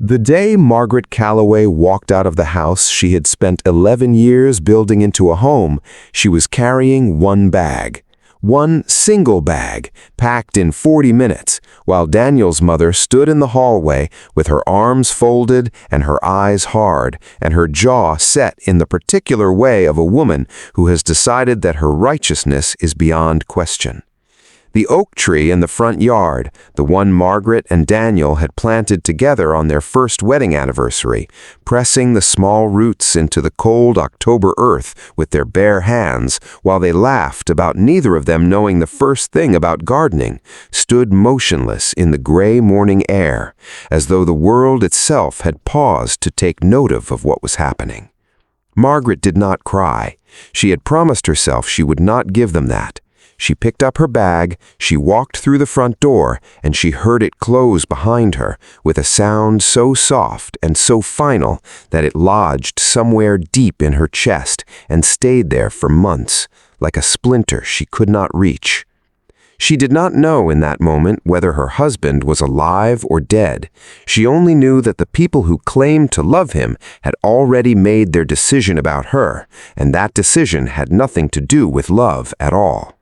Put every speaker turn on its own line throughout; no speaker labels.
The day Margaret Calloway walked out of the house she had spent 11 years building into a home, she was carrying one bag. One single bag, packed in 40 minutes, while Daniel's mother stood in the hallway with her arms folded and her eyes hard, and her jaw set in the particular way of a woman who has decided that her righteousness is beyond question. The oak tree in the front yard, the one Margaret and Daniel had planted together on their first wedding anniversary, pressing the small roots into the cold October earth with their bare hands, while they laughed about neither of them knowing the first thing about gardening, stood motionless in the gray morning air, as though the world itself had paused to take notice of what was happening. Margaret did not cry. She had promised herself she would not give them that. She picked up her bag, she walked through the front door, and she heard it close behind her with a sound so soft and so final that it lodged somewhere deep in her chest and stayed there for months, like a splinter she could not reach. She did not know in that moment whether her husband was alive or dead. She only knew that the people who claimed to love him had already made their decision about her, and that decision had nothing to do with love at all.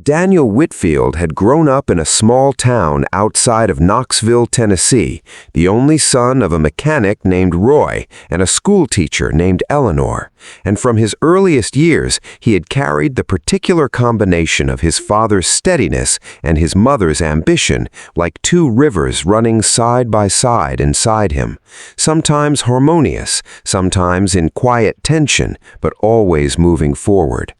Daniel Whitfield had grown up in a small town outside of Knoxville, Tennessee, the only son of a mechanic named Roy and a school teacher named Eleanor, and from his earliest years he had carried the particular combination of his father's steadiness and his mother's ambition like two rivers running side by side inside him, sometimes harmonious, sometimes in quiet tension, but always moving forward.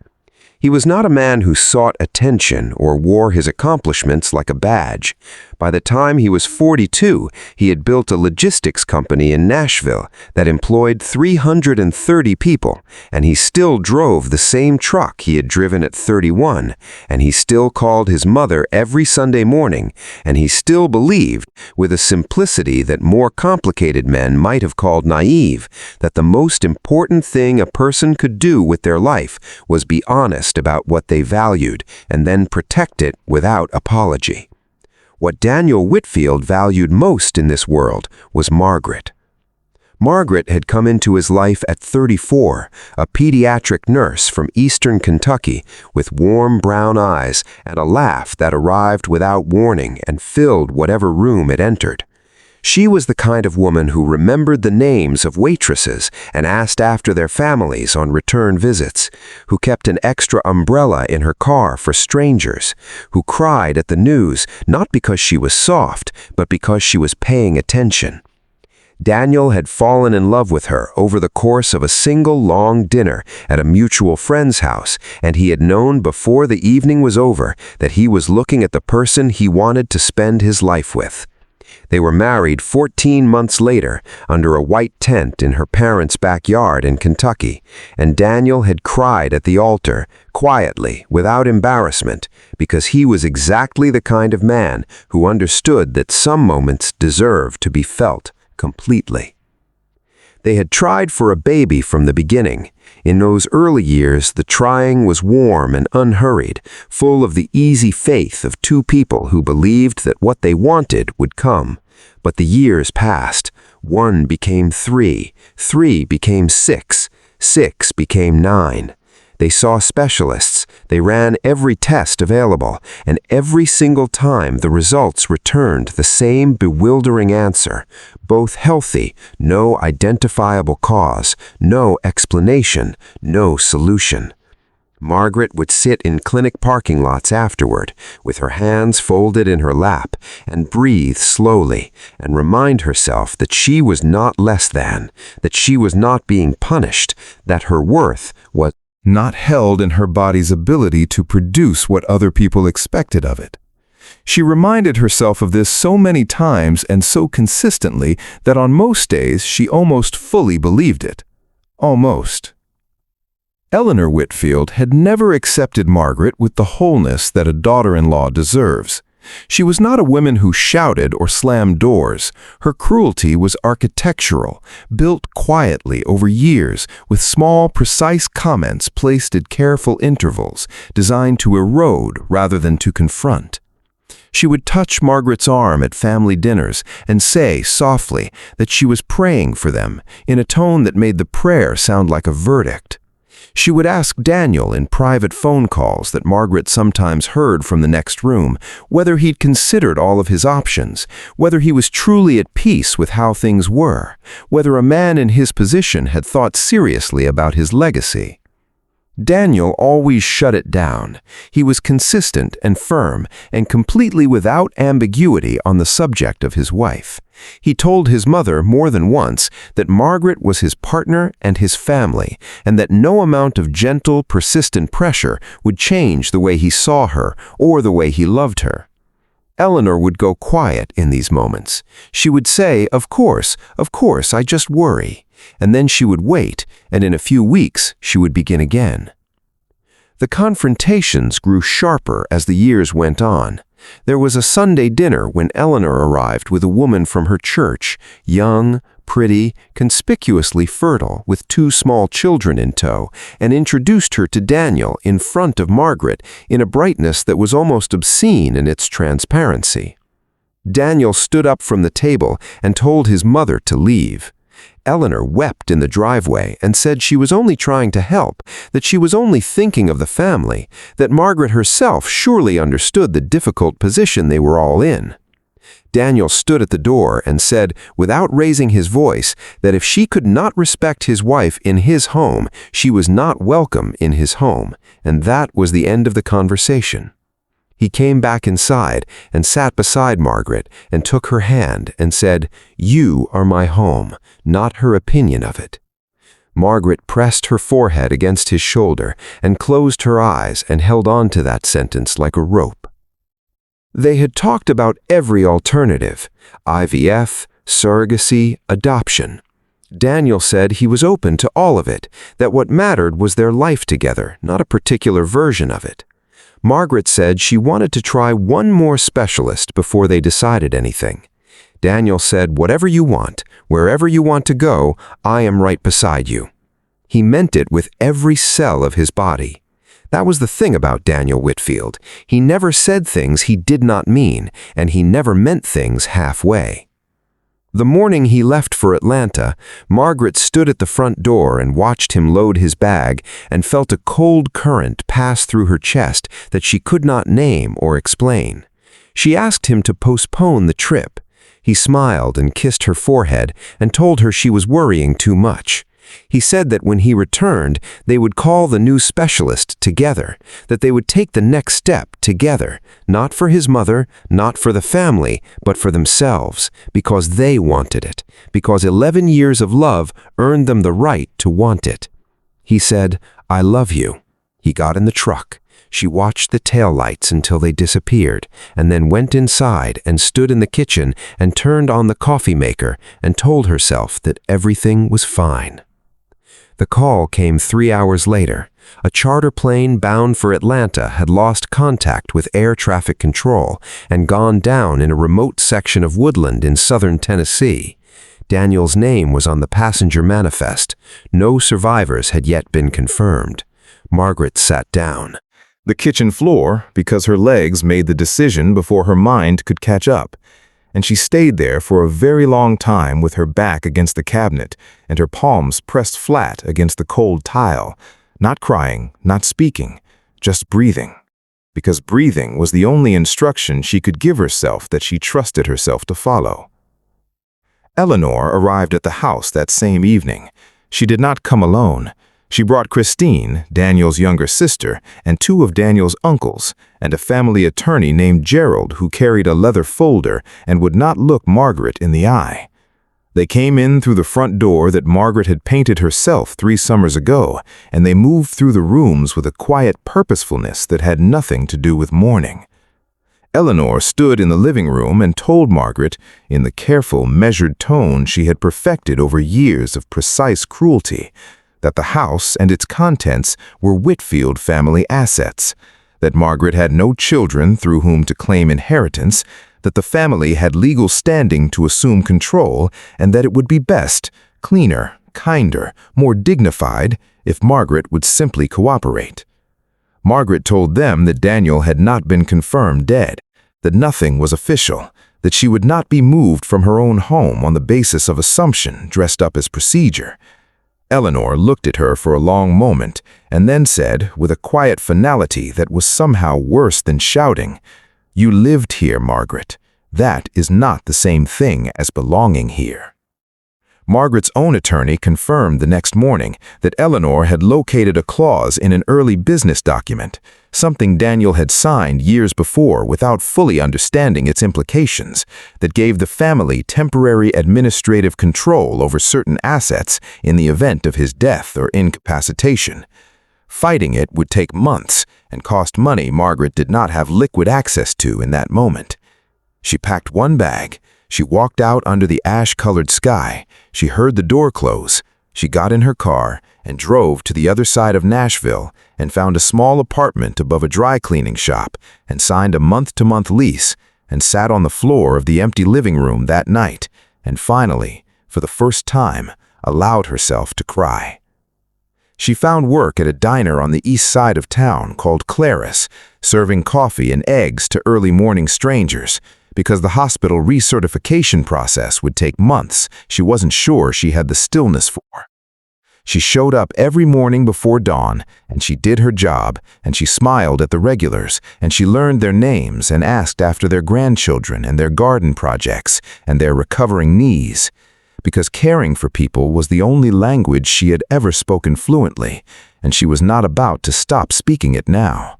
He was not a man who sought attention or wore his accomplishments like a badge. By the time he was 42, he had built a logistics company in Nashville that employed 330 people, and he still drove the same truck he had driven at 31, and he still called his mother every Sunday morning, and he still believed, with a simplicity that more complicated men might have called naive, that the most important thing a person could do with their life was be honest about what they valued and then protect it without apology. What Daniel Whitfield valued most in this world was Margaret. Margaret had come into his life at 34, a pediatric nurse from eastern Kentucky with warm brown eyes and a laugh that arrived without warning and filled whatever room it entered. She was the kind of woman who remembered the names of waitresses and asked after their families on return visits, who kept an extra umbrella in her car for strangers, who cried at the news not because she was soft, but because she was paying attention. Daniel had fallen in love with her over the course of a single long dinner at a mutual friend's house, and he had known before the evening was over that he was looking at the person he wanted to spend his life with. They were married 14 months later under a white tent in her parents' backyard in Kentucky, and Daniel had cried at the altar, quietly, without embarrassment, because he was exactly the kind of man who understood that some moments deserve to be felt completely. They had tried for a baby from the beginning. In those early years, the trying was warm and unhurried, full of the easy faith of two people who believed that what they wanted would come. But the years passed. 1 became 3, 3 became 6, 6 became 9. They saw specialists, they ran every test available, and every single time the results returned the same bewildering answer: both healthy, no identifiable cause, no explanation, no solution. Margaret would sit in clinic parking lots afterward, with her hands folded in her lap, and breathe slowly, and remind herself that she was not less than, that she was not being punished, that her worth was not held in her body's ability to produce what other people expected of it. She reminded herself of this so many times and so consistently that on most days she almost fully believed it. Almost. Eleanor Whitfield had never accepted Margaret with the wholeness that a daughter-in-law deserves. She was not a woman who shouted or slammed doors. Her cruelty was architectural, built quietly over years with small, precise comments placed at careful intervals, designed to erode rather than to confront. She would touch Margaret's arm at family dinners and say softly that she was praying for them in a tone that made the prayer sound like a verdict. She would ask Daniel in private phone calls that Margaret sometimes heard from the next room whether he'd considered all of his options, whether he was truly at peace with how things were, whether a man in his position had thought seriously about his legacy. Daniel always shut it down. He was consistent and firm and completely without ambiguity on the subject of his wife. He told his mother more than once that Margaret was his partner and his family, and that no amount of gentle, persistent pressure would change the way he saw her or the way he loved her. Eleanor would go quiet in these moments. She would say, of course, I just worry." And then she would wait, and in a few weeks she would begin again. The confrontations grew sharper as the years went on. There was a Sunday dinner when Eleanor arrived with a woman from her church, young, pretty, conspicuously fertile, with 2 small children in tow, and introduced her to Daniel in front of Margaret in a brightness that was almost obscene in its transparency. Daniel stood up from the table and told his mother to leave. Eleanor wept in the driveway and said she was only trying to help, that she was only thinking of the family, that Margaret herself surely understood the difficult position they were all in. Daniel stood at the door and said, without raising his voice, that if she could not respect his wife in his home, she was not welcome in his home, and that was the end of the conversation. He came back inside and sat beside Margaret and took her hand and said, "You are my home, not her opinion of it." Margaret pressed her forehead against his shoulder and closed her eyes and held on to that sentence like a rope. They had talked about every alternative: IVF, surrogacy, adoption. Daniel said he was open to all of it, that what mattered was their life together, not a particular version of it. Margaret said she wanted to try one more specialist before they decided anything. Daniel said, "Whatever you want, wherever you want to go, I am right beside you." He meant it with every cell of his body. That was the thing about Daniel Whitfield. He never said things he did not mean, and he never meant things halfway. The morning he left for Atlanta, Margaret stood at the front door and watched him load his bag and felt a cold current pass through her chest that she could not name or explain. She asked him to postpone the trip. He smiled and kissed her forehead and told her she was worrying too much. He said that when he returned, they would call the new specialist together, that they would take the next step together, not for his mother, not for the family, but for themselves, because they wanted it, because 11 years of love earned them the right to want it. He said, "I love you." He got in the truck. She watched the taillights until they disappeared, and then went inside and stood in the kitchen and turned on the coffee maker and told herself that everything was fine. The call came 3 hours later. A charter plane bound for Atlanta had lost contact with air traffic control and gone down in a remote section of woodland in southern Tennessee. Daniel's name was on the passenger manifest. No survivors had yet been confirmed. Margaret sat down.
The kitchen floor, because her legs made the decision before her mind could catch up, and she stayed there for a very long time with her back against the cabinet and her palms pressed flat against the cold tile, not crying, not speaking, just breathing. Because breathing was the only instruction she could give herself that she trusted herself to follow. Eleanor arrived at the house that same evening. She did not come alone. She brought Christine, Daniel's younger sister, and 2 of Daniel's uncles, and a family attorney named Gerald who carried a leather folder and would not look Margaret in the eye. They came in through the front door that Margaret had painted herself 3 summers ago, and they moved through the rooms with a quiet purposefulness that had nothing to do with mourning. Eleanor stood in the living room and told Margaret, in the careful, measured tone she had perfected over years of precise cruelty, that the house and its contents were Whitfield family assets, that Margaret had no children through whom to claim inheritance, that the family had legal standing to assume control, and that it would be best, cleaner, kinder, more dignified if Margaret would simply cooperate. Margaret told them that Daniel had not been confirmed dead, that nothing was official, that she would not be moved from her own home on the basis of assumption dressed up as procedure. Eleanor looked at her for a long moment and then said, with a quiet finality that was somehow worse than shouting, "You lived here, Margaret. That is not the same thing as belonging here." Margaret's own attorney confirmed the next morning that Eleanor had located a clause in an early business document, something Daniel had signed years before without fully understanding its implications, that gave the family temporary administrative control over certain assets in the event of his death or incapacitation. Fighting it would take months and cost money Margaret did not have liquid access to in that moment. She packed one bag. She walked out under the ash-colored sky. She heard the door close. She got in her car and drove to the other side of Nashville and found a small apartment above a dry cleaning shop and signed a month-to-month lease and sat on the floor of the empty living room that night and finally, for the first time, allowed herself to cry. She found work at a diner on the east side of town called Claris, serving coffee and eggs to early morning strangers. Because the hospital recertification process would take months, she wasn't sure she had the stillness for. She showed up every morning before dawn, and she did her job, and she smiled at the regulars, and she learned their names and asked after their grandchildren and their garden projects and their recovering knees. Because caring for people was the only language she had ever spoken fluently, and she was not about to stop speaking it now.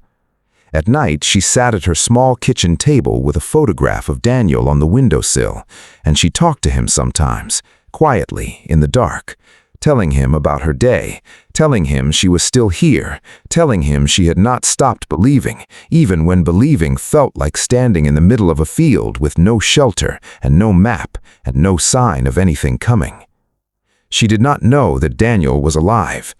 At night, she sat at her small kitchen table with a photograph of Daniel on the windowsill, and she talked to him sometimes, quietly, in the dark, telling him about her day, telling him she was still here, telling him she had not stopped believing, even when believing felt like standing in the middle of a field with no shelter and no map and no sign of anything coming. She did not know that Daniel was alive.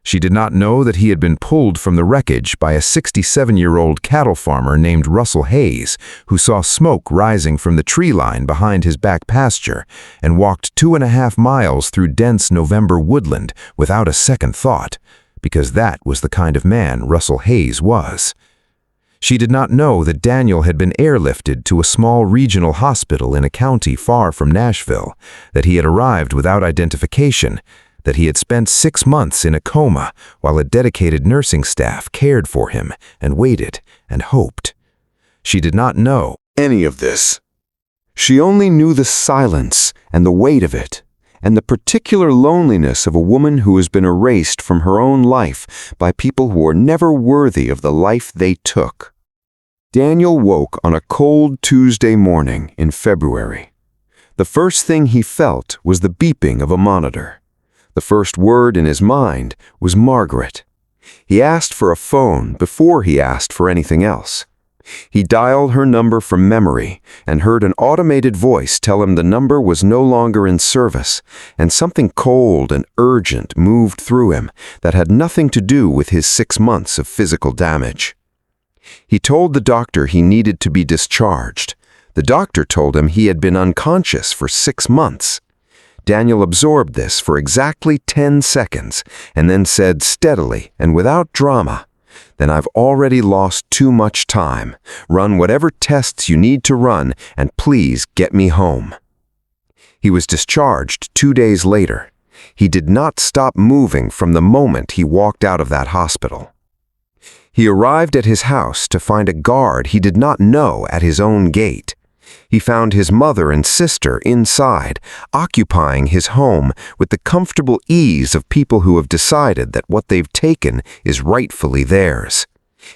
She did not know that he had been pulled from the wreckage by a 67-year-old cattle farmer named Russell Hayes, who saw smoke rising from the tree line behind his back pasture and walked 2.5 miles through dense November woodland without a second thought, because that was the kind of man Russell Hayes was. She did not know that Daniel had been airlifted to a small regional hospital in a county far from Nashville, that he had arrived without identification, that he had spent 6 months in a coma while a dedicated nursing staff cared for him and waited and hoped. She did not know
any of this. She only knew the silence and the weight of it, and the particular loneliness of a woman who has been erased from her own life by people who are never worthy of the life they took. Daniel woke on a cold Tuesday morning in February. The first thing he felt was the beeping of a monitor. The first word in his mind was Margaret. He asked for a phone before he asked for anything else. He dialed her number from memory and heard an automated voice tell him the number was no longer in service, and something cold and urgent moved through him that had nothing to do with his 6 months of physical damage. He told the doctor he needed to be discharged. The doctor told him he had been unconscious for 6 months. Daniel absorbed this for exactly 10 seconds and then said steadily and without drama, "Then I've already lost too much time. Run whatever tests you need to run and please get me home." He was discharged 2 days later. He did not stop moving from the moment he walked out of that hospital. He arrived at his house to find a guard he did not know at his own gate. He found his mother and sister inside, occupying his home with the comfortable ease of people who have decided that what they've taken is rightfully theirs.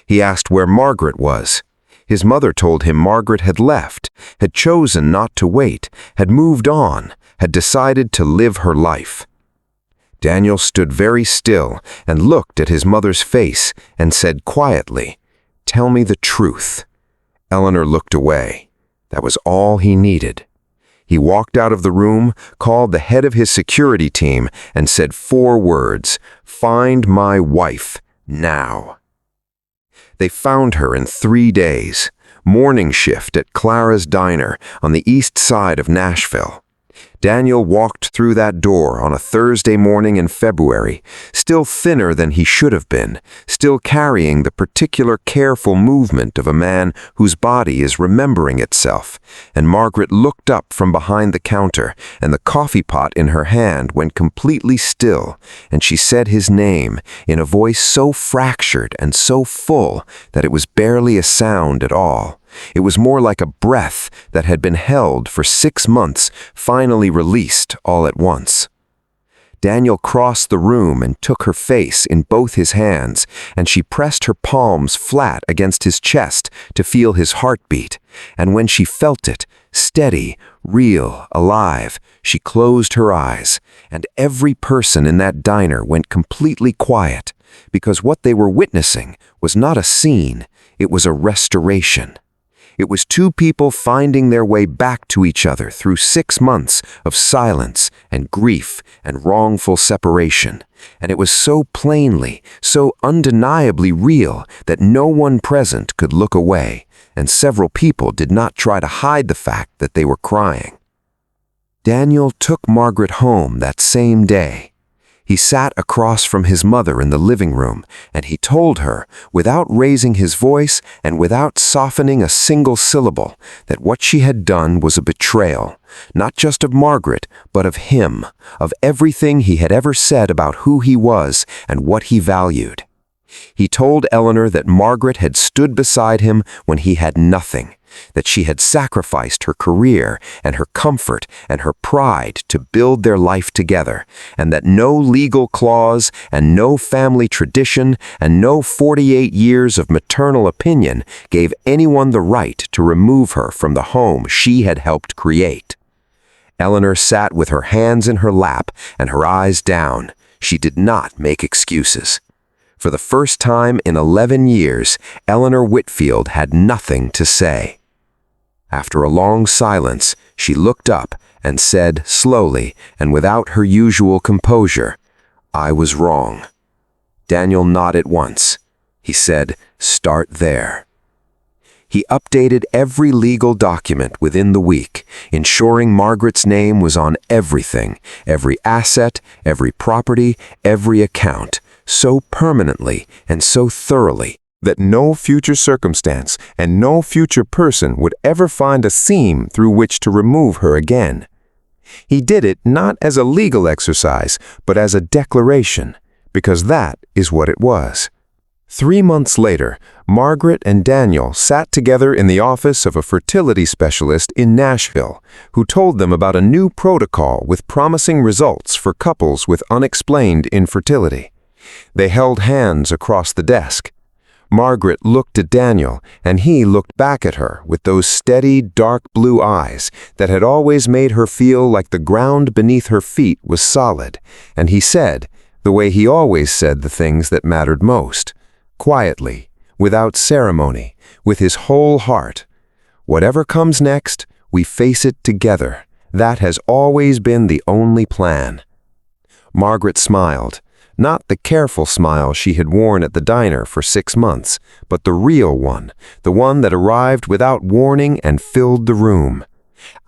He asked where Margaret was. His mother told him Margaret had left, had chosen not to wait, had moved on, had decided to live her life. Daniel stood very still and looked at his mother's face and said quietly, "Tell me the truth." Eleanor looked away. That was all he needed. He walked out of the room, called the head of his security team, and said 4 words, "Find my wife, now." They found her in 3 days, morning shift at Clara's Diner on the east side of Nashville. Daniel walked through that door on a Thursday morning in February, still thinner than he should have been, still carrying the particular careful movement of a man whose body is remembering itself. And Margaret looked up from behind the counter, and the coffee pot in her hand went completely still, and she said his name in a voice so fractured and so full that it was barely a sound at all. It was more like a breath that had been held for 6 months, finally released all at once. Daniel crossed the room and took her face in both his hands, and she pressed her palms flat against his chest to feel his heartbeat. And when she felt it, steady, real, alive, she closed her eyes, and every person in that diner went completely quiet, because what they were witnessing was not a scene, it was a restoration. It was two people finding their way back to each other through 6 months of silence and grief and wrongful separation. And it was so plainly, so undeniably real that no one present could look away, and several people did not try to hide the fact that they were crying. Daniel took Margaret home that same day. He sat across from his mother in the living room, and he told her, without raising his voice and without softening a single syllable, that what she had done was a betrayal, not just of Margaret, but of him, of everything he had ever said about who he was and what he valued. He told Eleanor that Margaret had stood beside him when he had nothing, that she had sacrificed her career and her comfort and her pride to build their life together, and that no legal clause and no family tradition and no 48 years of maternal opinion gave anyone the right to remove her from the home she had helped create. Eleanor sat with her hands in her lap and her eyes down. She did not make excuses. For the first time in 11 years, Eleanor Whitfield had nothing to say. After a long silence, she looked up and said slowly and without her usual composure, "I was wrong." Daniel nodded once. He said, "Start there." He updated every legal document within the week, ensuring Margaret's name was on everything, every asset, every property, every account, so permanently and so thoroughly that no future circumstance and no future person would ever find a seam through which to remove her again. He did it not as a legal exercise, but as a declaration, because that is what it was. 3 months later, Margaret and Daniel sat together in the office of a fertility specialist in Nashville, who told them about a new protocol with promising results for couples with unexplained infertility. They held hands across the desk. Margaret looked at Daniel, and he looked back at her with those steady, dark blue eyes that had always made her feel like the ground beneath her feet was solid, and he said, the way he always said the things that mattered most, quietly, without ceremony, with his whole heart, "Whatever comes next, we face it together. That has always been the only plan." Margaret smiled. Not the careful smile she had worn at the diner for 6 months, but the real one, the one that arrived without warning and filled the room.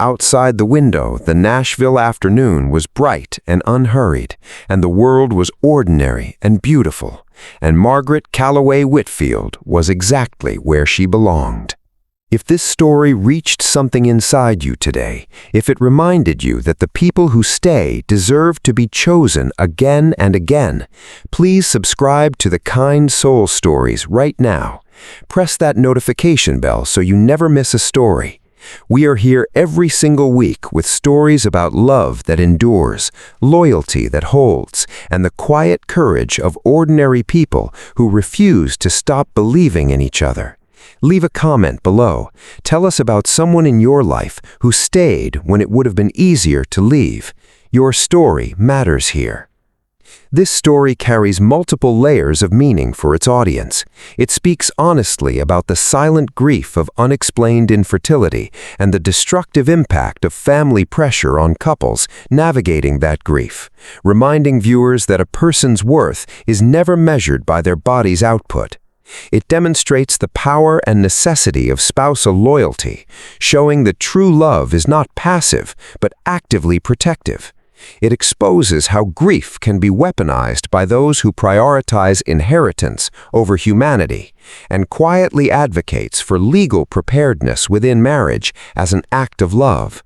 Outside the window, the Nashville afternoon was bright and unhurried, and the world was ordinary and beautiful, and Margaret Calloway Whitfield was exactly where she belonged. If this story reached something inside you today, if it reminded you that the people who stay deserve to be chosen again and again, please subscribe to the Kind Soul Stories right now. Press that notification bell so you never miss a story. We are here every single week with stories about love that endures, loyalty that holds, and the quiet courage of ordinary people who refuse to stop believing in each other. Leave a comment below. Tell us about someone in your life who stayed when it would have been easier to leave. Your story matters here. This story carries multiple layers of meaning for its audience. It speaks honestly about the silent grief of unexplained infertility and the destructive impact of family pressure on couples navigating that grief, reminding viewers that a person's worth is never measured by their body's output. It demonstrates the power and necessity of spousal loyalty, showing that true love is not passive, but actively protective. It exposes how grief can be weaponized by those who prioritize inheritance over humanity, and quietly advocates for legal preparedness within marriage as an act of love.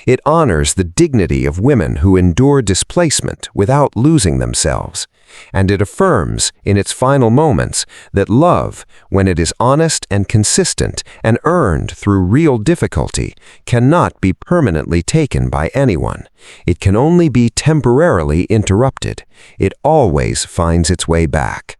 It honors the dignity of women who endure displacement without losing themselves, and it affirms, in its final moments, that love, when it is honest and consistent and earned through real difficulty, cannot be permanently taken by anyone. It can only be temporarily interrupted. It always finds its way back.